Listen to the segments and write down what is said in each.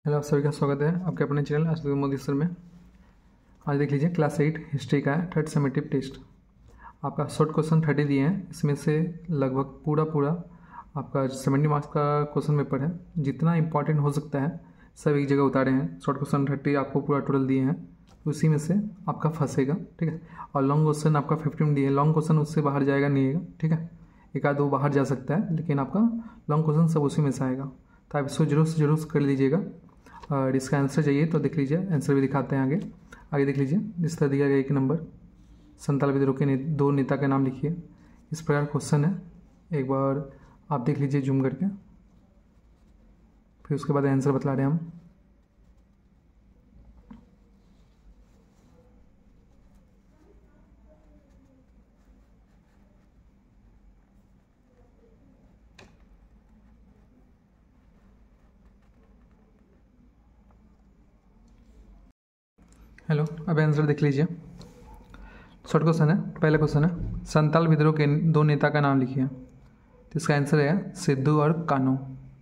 Hello, आप सभी का स्वागत है आपके अपने चैनल आशुतोष मोदी सर में। आज देख लीजिए क्लास 8 हिस्ट्री का है थर्ड समेटिव टेस्ट। आपका शॉर्ट क्वेश्चन 30 दिए हैं, इसमें से लगभग पूरा आपका 70 मार्क्स का क्वेश्चन पेपर है। जितना इंपॉर्टेंट हो सकता है सब एक जगह उतारे हैं। शॉर्ट क्वेश्चन 30 आपको पूरा टोटल दिए हैं, उसी में से आपका फंसेगा, ठीक है। और लॉन्ग क्वेश्चन आपका 15 दिए। लॉन्ग क्वेश्चन उससे बाहर जाएगा नहीं आएगा, ठीक है। एक आध दो बाहर जा सकता है, लेकिन आपका लॉन्ग क्वेश्चन सब उसी में से आएगा। तो आप इसको जरूर से जरूर कर लीजिएगा। और इसका आंसर चाहिए तो देख लीजिए, आंसर भी दिखाते हैं आगे देख लीजिए। जिस तरह दिया गया एक नंबर, संताल विद्रोह के दो नेता का नाम लिखिए। इस प्रकार क्वेश्चन है, एक बार आप देख लीजिए जूम करके, फिर उसके बाद आंसर बतला रहे हैं हम। हेलो, अब आंसर देख लीजिए। शॉर्ट क्वेश्चन है। पहला क्वेश्चन है, संताल विद्रोह के दो नेता का नाम लिखिए। तो इसका आंसर है सिद्धू और कान्हू,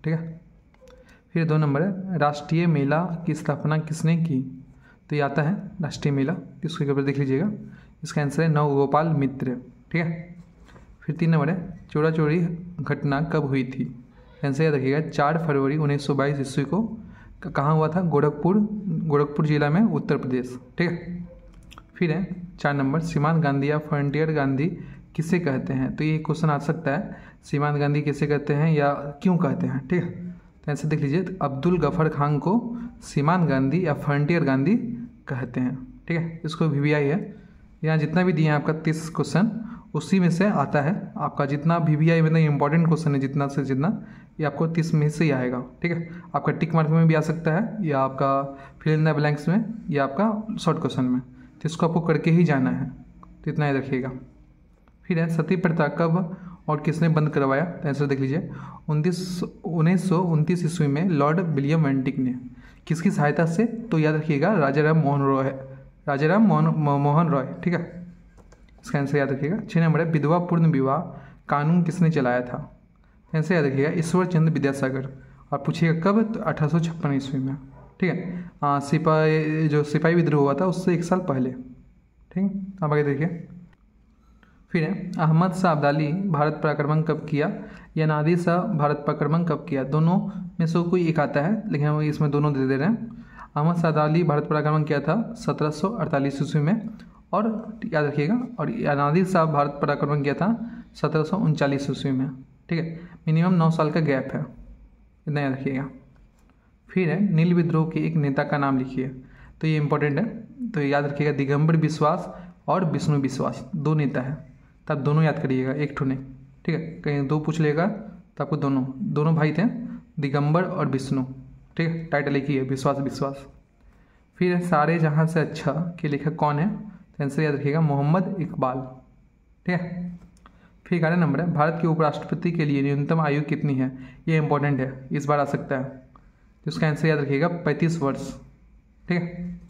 ठीक है। फिर 2 नंबर है, राष्ट्रीय मेला की स्थापना किसने की। तो ये आता है राष्ट्रीय मेला, इसके ऊपर देख लीजिएगा। इसका आंसर है नवगोपाल मित्र, ठीक है। फिर 3 नंबर है, चोरा चोरी घटना कब हुई थी। आंसर याद रखिएगा 4 फरवरी 1922 ईस्वी को। कहाँ हुआ था, गोरखपुर जिला में, उत्तर प्रदेश, ठीक है। फिर है 4 नंबर, सीमांत गांधी या फ्रंटियर गांधी किसे कहते हैं। तो ये क्वेश्चन आ सकता है, सीमांत गांधी किसे कहते हैं या क्यों कहते हैं, ठीक है। तो आंसर देख लीजिए, अब्दुल गफर खान को सीमांत गांधी या फ्रंटियर गांधी कहते हैं, ठीक है। इसको VVI है। यहाँ जितना भी दिए हैं आपका 30 क्वेश्चन, उसी में से आता है। आपका जितना VVI मतलब इंपॉर्टेंट क्वेश्चन है, जितना से जितना, ये आपको 30 में से ही आएगा, ठीक है। आपका टिक मार्क में भी आ सकता है, या आपका फिल इन द ब्लैंक्स में, या आपका शॉर्ट क्वेश्चन में। तो इसको आपको करके ही जाना है, तो इतना याद रखिएगा। फिर है सती प्रथा कब और किसने बंद करवाया। तो आंसर देख लीजिए, 1929 ईस्वी में लॉर्ड विलियम वेंटिक ने। किसकी सहायता से, तो याद रखिएगा राजाराम मोहन रॉय, ठीक है। इसका आंसर याद रखिएगा। 6 नंबर है, विधवा पूर्ण विवाह कानून किसने चलाया था। आंसर याद रखिएगा ईश्वर चंद्र विद्यासागर। और पूछिएगा कब, तो 1856 ईस्वी में, ठीक है। सिपाही विद्रोह हुआ था उससे 1 साल पहले, ठीक है। अब आगे देखिए। फिर है अहमद शाह अब्दाली भारत पर आक्रमण कब किया, या नादिर शाह भारत पर आक्रमण कब किया। दोनों में से कोई एक आता है, लेकिन हम इसमें दोनों दे रहे हैं। अहमद शाह अब्दाली भारत पर आक्रमण किया था 1748 ईस्वी में, और याद रखिएगा। और नादिर शाह भारत पर आक्रमण किया था 1739 ईस्वी में, ठीक है। मिनिमम 9 साल का गैप है, इतना याद रखिएगा। फिर है नील विद्रोह के एक नेता का नाम लिखिए। तो ये इंपॉर्टेंट है, तो याद रखिएगा दिगंबर विश्वास और विष्णु विश्वास, 2 नेता है। तो आप दोनों याद करिएगा, एक ठो नहीं, ठीक है। कहीं 2 पूछ लेगा तो आपको दोनों भाई थे, दिगंबर और विष्णु, ठीक है। टाइटल एक ही है, विश्वास। फिर सारे जहाँ से अच्छा के लेखक कौन है। तो आंसर याद रखिएगा मोहम्मद इकबाल, ठीक है। फिर 11 नंबर है, भारत के उपराष्ट्रपति के लिए न्यूनतम आयु कितनी है। ये इंपॉर्टेंट है, इस बार आ सकता है। तो इसका आंसर याद रखिएगा 35 वर्ष, ठीक है।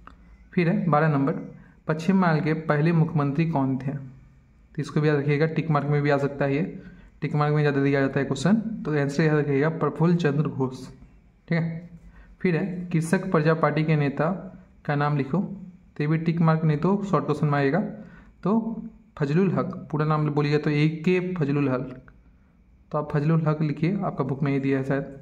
फिर है 12 नंबर, पश्चिम बंगाल के पहले मुख्यमंत्री कौन थे। तो इसको भी याद रखिएगा, टिक मार्क में भी आ सकता है, ये टिक मार्क में ज़्यादा दिया जाता है क्वेश्चन। तो आंसर याद रखिएगा प्रफुल्ल चंद्र घोष, ठीक है। फिर है कृषक प्रजा पार्टी के नेता का नाम लिखो। तो ये भी टिक मार्क नहीं तो शॉर्ट क्वेश्चन में आएगा। तो फजलुल हक, पूरा नाम बोलिएगा तो AK फजलुल हक, तो आप फजलुल हक लिखिए, आपका बुक में ही दिया है शायद।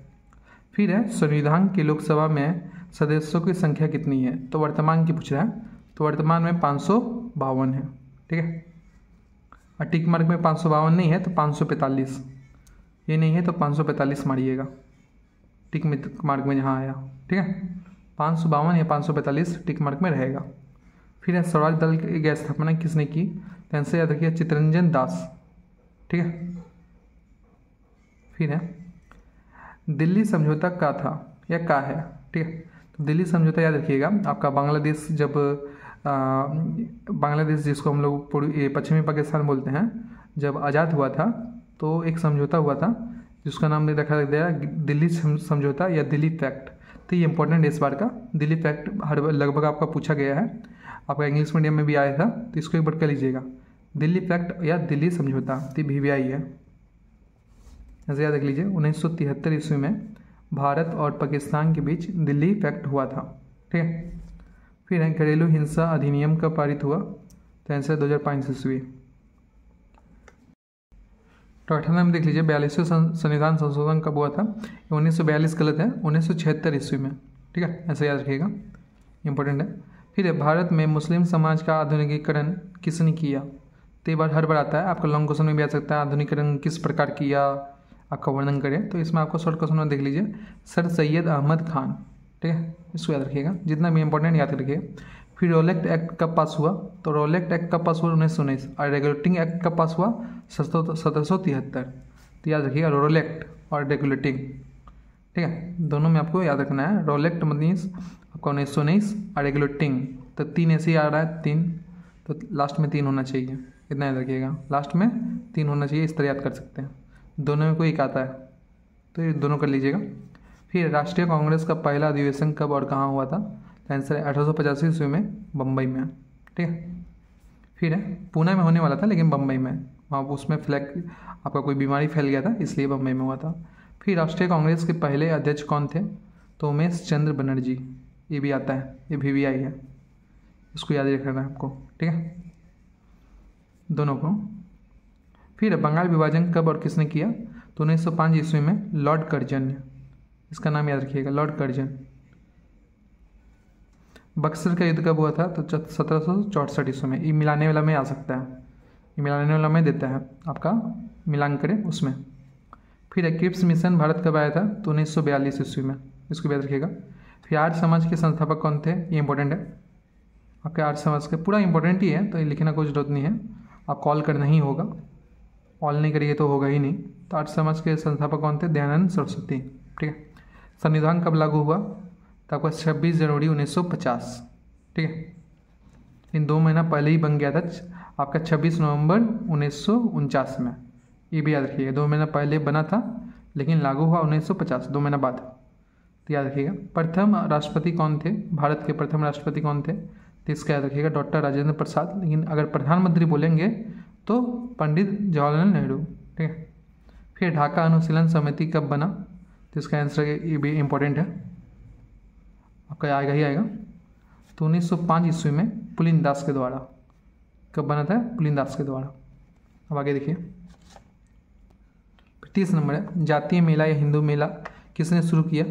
फिर है संविधान के लोकसभा में सदस्यों की संख्या कितनी है। तो वर्तमान की पूछ रहा है, तो वर्तमान में 552 है, ठीक है। और टिक मार्क में 552 नहीं है तो 545, ये नहीं है तो 545 मारिएगा, टिक मार्क में जहाँ आया, ठीक है। 552 या 545 टिक मार्क में रहेगा। फिर है स्वराज दल की स्थापना किसने की। तो आंसर याद रखिए चित्तरंजन दास, ठीक है। फिर है दिल्ली समझौता का था या का है, ठीक है। तो दिल्ली समझौता याद रखिएगा आपका बांग्लादेश, जब बांग्लादेश जिसको हम लोग पश्चिमी पाकिस्तान बोलते हैं, जब आज़ाद हुआ था तो एक समझौता हुआ था जिसका नाम रखा गया दिल्ली समझौता या दिल्ली पैक्ट। तो ये इंपॉर्टेंट है इस बार का, दिल्ली पैक्ट लगभग आपका पूछा गया है, आपका इंग्लिश मीडियम में भी आया था, तो इसको एक बार कर लीजिएगा, दिल्ली पैक्ट या दिल्ली समझौता। तो VVI है, ऐसे याद रख लीजिए। 1973 ईस्वी में भारत और पाकिस्तान के बीच दिल्ली पैक्ट हुआ था। ठीक है। फिर है घरेलू हिंसा अधिनियम कब पारित हुआ? तो आंसर 2005 ईस्वी। तो 18 में देख लीजिए 42वें संविधान संशोधन कब हुआ था? 1942 गलत है, 1976 ईस्वी में। ठीक है, ऐसे याद रखिएगा, इंपॉर्टेंट है। फिर है भारत में मुस्लिम समाज का आधुनिकीकरण किसने किया? तो ये बार हर बार आता है, आपका लॉन्ग क्वेश्चन में भी आ सकता है, आधुनिकीकरण किस प्रकार किया, आपका वर्णन करें। तो इसमें आपको शॉर्ट क्वेश्चन में देख लीजिए सर सैयद अहमद खान। ठीक है, इसको याद रखिएगा, जितना भी इंपॉर्टेंट याद रखिएगा। फिर रोलेक्ट एक्ट कब पास हुआ? तो रोलेक्ट एक्ट कब पास हुआ? 1919। और रेगुलेटिंग एक्ट कब पास हुआ? 1773। तो याद रखिएगा रोलेक्ट और रेगुलेटिंग। ठीक है, दोनों में आपको याद रखना है। रोलेक्ट मतलब आपका 1919 और रेगुलेटिंग, तो 3 ऐसे ही आ रहा है, 3, तो लास्ट में 3 होना चाहिए, इतना याद रखिएगा, लास्ट में 3 होना चाहिए, इस तरह याद कर सकते हैं। दोनों में कोई एक आता है, तो ये दोनों कर लीजिएगा। फिर राष्ट्रीय कांग्रेस का पहला अधिवेशन कब और कहाँ हुआ था? तो आंसर है 1885 ईस्वी में, बम्बई में। ठीक है। फिर है पुणे में होने वाला था, लेकिन बम्बई में, वहाँ उसमें फ्लैग आपका कोई बीमारी फैल गया था, इसलिए बम्बई में हुआ था। फिर राष्ट्रीय कांग्रेस के पहले अध्यक्ष कौन थे? तो उमेश चंद्र बनर्जी। ये भी आता है, ये VVI है, इसको याद रखना है आपको। ठीक है, दोनों को। फिर बंगाल विभाजन कब और किसने किया? तो 1905 ईस्वी में लॉर्ड कर्जन ने, इसका नाम याद रखिएगा, लॉर्ड कर्जन। बक्सर का युद्ध कब हुआ था? तो 1764 ईस्वी में। ये मिलाने वाला में आ सकता है, ये मिलाने वाला में देता है, आपका मिलान करें उसमें। फिर क्रिप्स मिशन भारत कब आया था? तो 1942 ईस्वी में, इसको याद रखिएगा। फिर आर्य समाज के संस्थापक कौन थे? ये इंपॉर्टेंट है, आपके आर्य समाज के पूरा इंपॉर्टेंट ही है, तो ये लिखना कोई जरूरत नहीं है, आप कॉल करना ही होगा, कॉल नहीं करिए तो होगा ही नहीं। तो आर्य समाज के संस्थापक कौन थे? दयानंद सरस्वती। ठीक है। संविधान कब लागू हुआ? तो आपका 26 जनवरी 1950। ठीक है, इन 2 महीना पहले ही बन गया था, आपका 26 नवंबर 1949 में। ये भी याद रखिएगा, 2 महीना पहले बना था, लेकिन लागू हुआ 1950, 2 महीना बाद। तो याद रखिएगा। प्रथम राष्ट्रपति कौन थे? भारत के प्रथम राष्ट्रपति कौन थे? तो इसका याद रखिएगा डॉक्टर राजेंद्र प्रसाद। लेकिन अगर प्रधानमंत्री बोलेंगे तो पंडित जवाहरलाल नेहरू। ठीक है। फिर ढाका अनुशीलन समिति कब बना? तो इसका आंसर ये भी इम्पोर्टेंट है, आपका आएगा ही आएगा। तो 1905 ईस्वी में पुलिन दास के द्वारा। कब बना था? पुलिन दास के द्वारा। अब आगे देखिए, 30 नंबर है, जातीय मेला या हिंदू मेला किसने शुरू किया?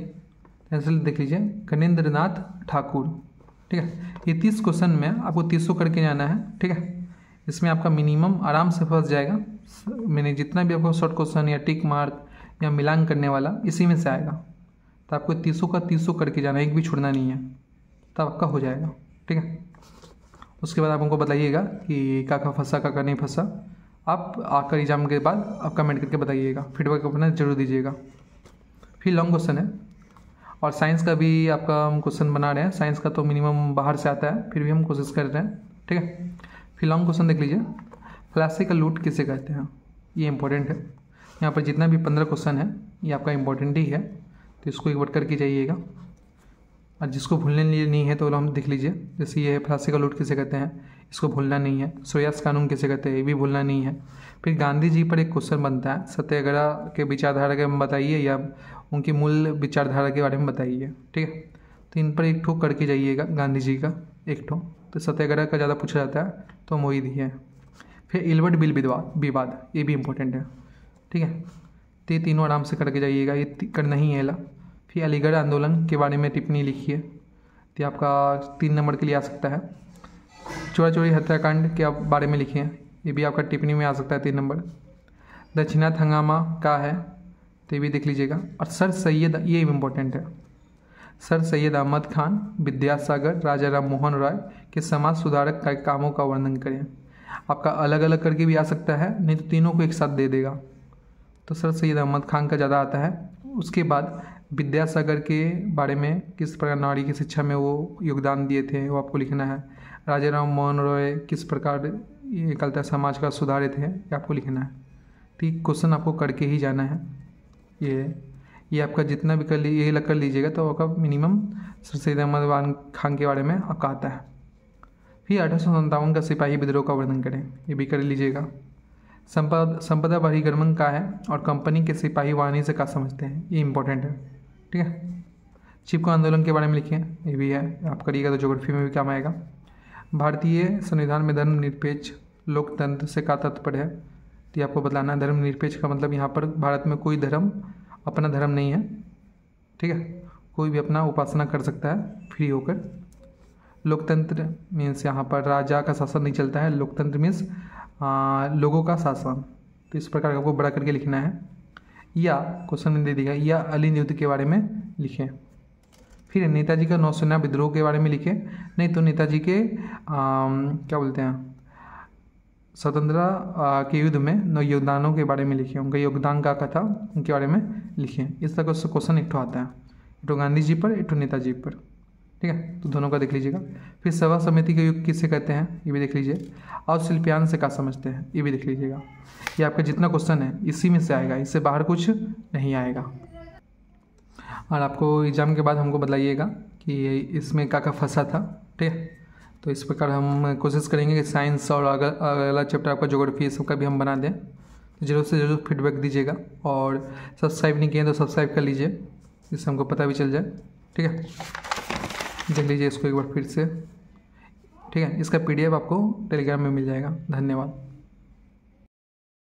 आंसर देख लीजिए, गणेंद्र नाथ ठाकुर। ठीक है, ये 30 क्वेश्चन में आपको 300 करके जाना है। ठीक है, इसमें आपका मिनिमम आराम से फंस जाएगा, मैंने जितना भी आपको शॉर्ट क्वेश्चन या टिक मार्क या मिलान करने वाला इसी में से आएगा। तो आपको 300 का 300 करके जाना है, एक भी छोड़ना नहीं है, तब आपका हो जाएगा। ठीक है, उसके बाद आप हमको बताइएगा कि का फंसा का नहीं फंसा। आप आकर एग्जाम के बाद आप कमेंट करके बताइएगा, फीडबैक अपना जरूर दीजिएगा। फिर लॉन्ग क्वेश्चन है, और साइंस का भी आपका हम क्वेश्चन बना रहे हैं। साइंस का तो मिनिमम बाहर से आता है, फिर भी हम कोशिश कर रहे हैं। ठीक है, फिर लॉन्ग क्वेश्चन देख लीजिए, क्लासिकल लूट किसे कहते हैं? ये इंपॉर्टेंट है, यहाँ पर जितना भी 15 क्वेश्चन है ये आपका इंपॉर्टेंट ही है, तो इसको एक बार करके जाइएगा। और जिसको भूलने लिए नहीं है तो हम देख लीजिए, जैसे ये है क्लासिकल लूट किसे कहते हैं, इसको भूलना नहीं है। सोयास कानून किसे कहते हैं, ये भी भूलना नहीं है। फिर गांधी जी पर एक क्वेश्चन बनता है, सत्याग्रह के विचारधारा के बताइए या उनकी मूल विचारधारा के बारे में बताइए। ठीक है, तो इन पर एक ठो करके जाइएगा, गांधी जी का एक ठो, तो सत्याग्रह का ज़्यादा पूछा जाता है तो हम वही दिए हैं। फिर इलवर्ट बिल विवाद, ये भी इंपॉर्टेंट है। ठीक है, तो ये तीनों आराम से करके जाइएगा, ये करना ही है। फिर अलीगढ़ आंदोलन के बारे में टिप्पणी लिखिए, तो आपका 3 नंबर के लिए आ सकता है। चोरा चोरी हत्याकांड के बारे में लिखिए, ये भी आपका टिप्पणी में आ सकता है 3 नंबर। दक्षिणात हंगामा का है, तो ये भी देख लीजिएगा। और सर सैयद, ये इम्पोर्टेंट है, सर सैयद अहमद खान, विद्यासागर, राजा राम मोहन रॉय के समाज सुधारक का कामों का वर्णन करें। आपका अलग अलग करके भी आ सकता है, नहीं तो तीनों को एक साथ दे देगा। तो सर सैयद अहमद खान का ज़्यादा आता है। उसके बाद विद्यासागर के बारे में, किस प्रकार नारी की शिक्षा में वो योगदान दिए थे, वो आपको लिखना है। राजा राम मोहन रॉय किस प्रकार ये कलता समाज का सुधारे थे, ये आपको लिखना है। ठीक, क्वेश्चन आपको करके ही जाना है। ये आपका जितना भी कर ये कर लीजिएगा तो आपका मिनिमम सर सैयद अहमद खान के बारे में आपका आता है। फिर 1857 का सिपाही विद्रोह का वर्णन करें, ये भी कर लीजिएगा। संपदा बहिर्गमन का है, और कंपनी के सिपाही वाहिनी से क्या समझते हैं, ये इंपॉर्टेंट है। ठीक है। चिपको आंदोलन के बारे में लिखिए, ये भी है, आप करिएगा तो ज्योग्राफी में भी काम आएगा। भारतीय संविधान में धर्मनिरपेक्ष लोकतंत्र से क्या तात्पर्य है, तो ये आपको बताना है। धर्मनिरपेक्ष का मतलब यहाँ पर भारत में कोई धर्म अपना धर्म नहीं है, ठीक है, कोई भी अपना उपासना कर सकता है फ्री होकर। लोकतंत्र मीन्स यहाँ पर राजा का शासन नहीं चलता है, लोकतंत्र मीन्स लोगों का शासन। तो इस प्रकार आपको बड़ा करके लिखना है। या क्वेश्चन में दे दिया, या अलीन युद्ध के बारे में लिखें। फिर नेताजी का नौसेना विद्रोह के बारे में लिखें, नहीं तो नेताजी के क्या बोलते हैं स्वतंत्रता के युद्ध में योगदानों के बारे में लिखें, उनका योगदान क्या था उनके बारे में लिखें। इस तरह का क्वेश्चन एक आता है, एक तो गांधी जी पर, एक तो नेताजी पर, ठीक है, तो दोनों का देख लीजिएगा। फिर सभा समिति का युग किसे कहते हैं, ये भी देख लीजिए। और शिल्पायन से क्या समझते हैं, ये भी देख लीजिएगा। ये आपका जितना क्वेश्चन है इसी में से आएगा, इससे बाहर कुछ नहीं आएगा। और आपको एग्जाम के बाद हमको बताइएगा कि इसमें क्या क्या फंसा था, ठीक है। तो इस प्रकार हम कोशिश करेंगे कि साइंस और अगला चैप्टर आपका ज्योग्राफी सबका भी हम बना दें। तो जरूर से जरूर फीडबैक दीजिएगा, और सब्सक्राइब नहीं किए तो सब्सक्राइब कर लीजिए, जिससे हमको पता भी चल जाए, ठीक है। देख लीजिए इसको एक बार फिर से, ठीक है। इसका PDF आपको टेलीग्राम में मिल जाएगा। धन्यवाद।